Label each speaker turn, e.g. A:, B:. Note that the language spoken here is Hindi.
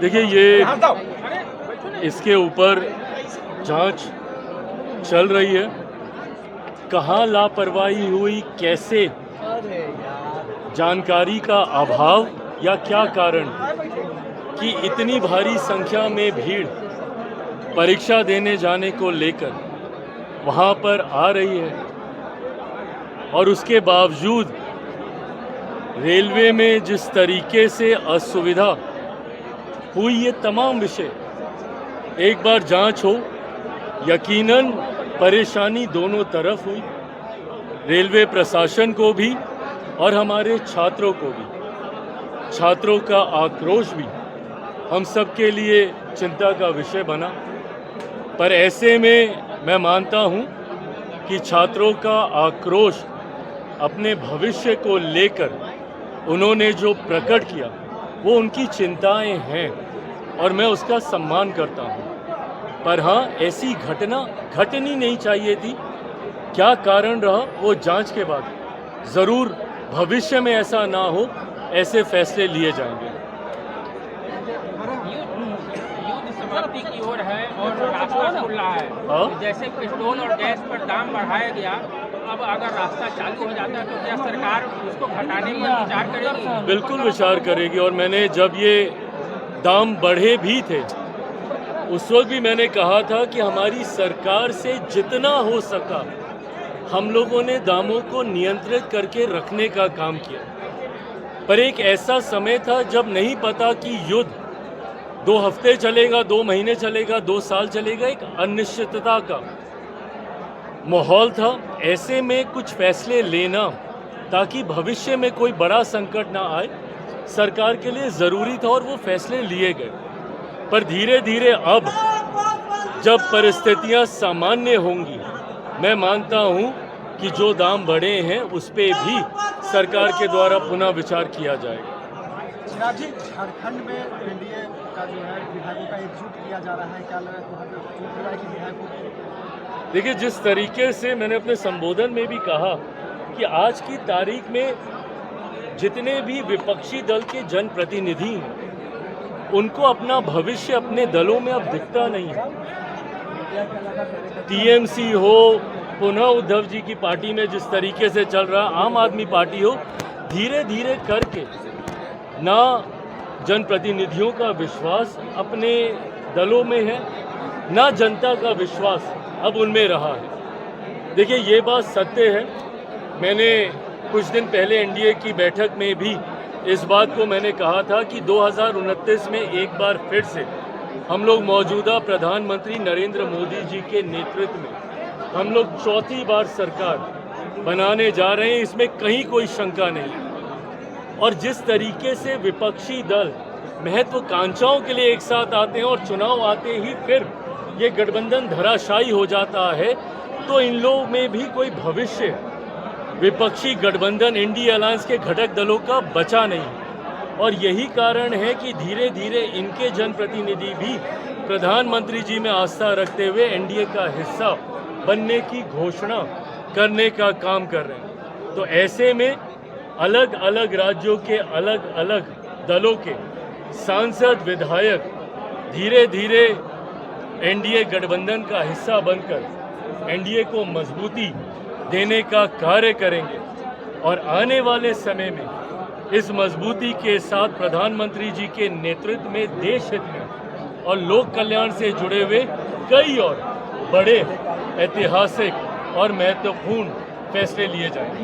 A: देखिए इसके ऊपर जांच चल रही है। कहाँ लापरवाही हुई, कैसे, जानकारी का अभाव या क्या कारण कि इतनी भारी संख्या में भीड़ परीक्षा देने जाने को लेकर वहां पर आ रही है और उसके बावजूद रेलवे में जिस तरीके से असुविधा हुई, ये तमाम विषय एक बार जांच हो। यकीनन परेशानी दोनों तरफ हुई, रेलवे प्रशासन को भी और हमारे छात्रों को भी। छात्रों का आक्रोश भी हम सब के लिए चिंता का विषय बना। पर ऐसे में मैं मानता हूं कि छात्रों का आक्रोश अपने भविष्य को लेकर उन्होंने जो प्रकट किया वो उनकी चिंताएं हैं और मैं उसका सम्मान करता हूं। पर हाँ, ऐसी घटना घटनी नहीं चाहिए थी। क्या कारण रहा वो जांच के बाद ज़रूर भविष्य में ऐसा ना हो, ऐसे फैसले लिए जाएंगे।
B: युद्ध समाप्ति की ओर है और रास्ता खुल रहा है। जैसे पेट्रोल और गैस पर दाम बढ़ाया गया, तो अब अगर रास्ता चालू हो जाता है तो क्या सरकार उसको घटाने पर विचार करेगी?
A: बिल्कुल विचार करेगी। और मैंने जब ये दाम बढ़े भी थे उस वक्त भी मैंने कहा था कि हमारी सरकार से जितना हो सका हम लोगों ने दामों को नियंत्रित करके रखने का काम किया। पर एक ऐसा समय था जब नहीं पता कि युद्ध 2 हफ्ते चलेगा, 2 महीने चलेगा, 2 साल चलेगा, एक अनिश्चितता का माहौल था। ऐसे में कुछ फैसले लेना ताकि भविष्य में कोई बड़ा संकट ना आए, सरकार के लिए ज़रूरी था और वो फैसले लिए गए। पर धीरे धीरे अब जब परिस्थितियां सामान्य होंगी, मैं मानता हूं कि जो दाम बढ़े हैं उस पे भी सरकार के द्वारा पुनः विचार किया जाएगा।
C: चिराग जी, झारखंड में एनडीए का जो है विधायकों का एकजुट किया जा रहा है, क्या लगा कि विधायकों को?
A: देखिए, जिस तरीके से मैंने अपने संबोधन में भी कहा कि आज की तारीख में जितने भी विपक्षी दल के जनप्रतिनिधि हैं उनको अपना भविष्य अपने दलों में अब दिखता नहीं है। टीएमसी हो, पुनः उद्धव जी की पार्टी में जिस तरीके से चल रहा, आम आदमी पार्टी हो, धीरे धीरे करके ना जनप्रतिनिधियों का विश्वास अपने दलों में है, ना जनता का विश्वास अब उनमें रहा है। देखिए, ये बात सत्य है। मैंने कुछ दिन पहले एनडीए की बैठक में भी इस बात को मैंने कहा था कि 2029 में एक बार फिर से हम लोग मौजूदा प्रधानमंत्री नरेंद्र मोदी जी के नेतृत्व में हम लोग चौथी बार सरकार बनाने जा रहे हैं, इसमें कहीं कोई शंका नहीं। और जिस तरीके से विपक्षी दल महत्वाकांक्षाओं के लिए एक साथ आते हैं और चुनाव आते ही फिर ये गठबंधन धराशायी हो जाता है, तो इन लोगों में भी कोई भविष्य विपक्षी गठबंधन इंडिया अलायंस के घटक दलों का बचा नहीं। और यही कारण है कि धीरे धीरे इनके जनप्रतिनिधि भी प्रधानमंत्री जी में आस्था रखते हुए एनडीए का हिस्सा बनने की घोषणा करने का काम कर रहे हैं। तो ऐसे में अलग अलग राज्यों के अलग अलग दलों के सांसद, विधायक धीरे धीरे एनडीए गठबंधन का हिस्सा बनकर एनडीए को मजबूती देने का कार्य करेंगे। और आने वाले समय में इस मजबूती के साथ प्रधानमंत्री जी के नेतृत्व में देश हित में और लोक कल्याण से जुड़े हुए कई और बड़े ऐतिहासिक और महत्वपूर्ण फैसले लिए जाएंगे।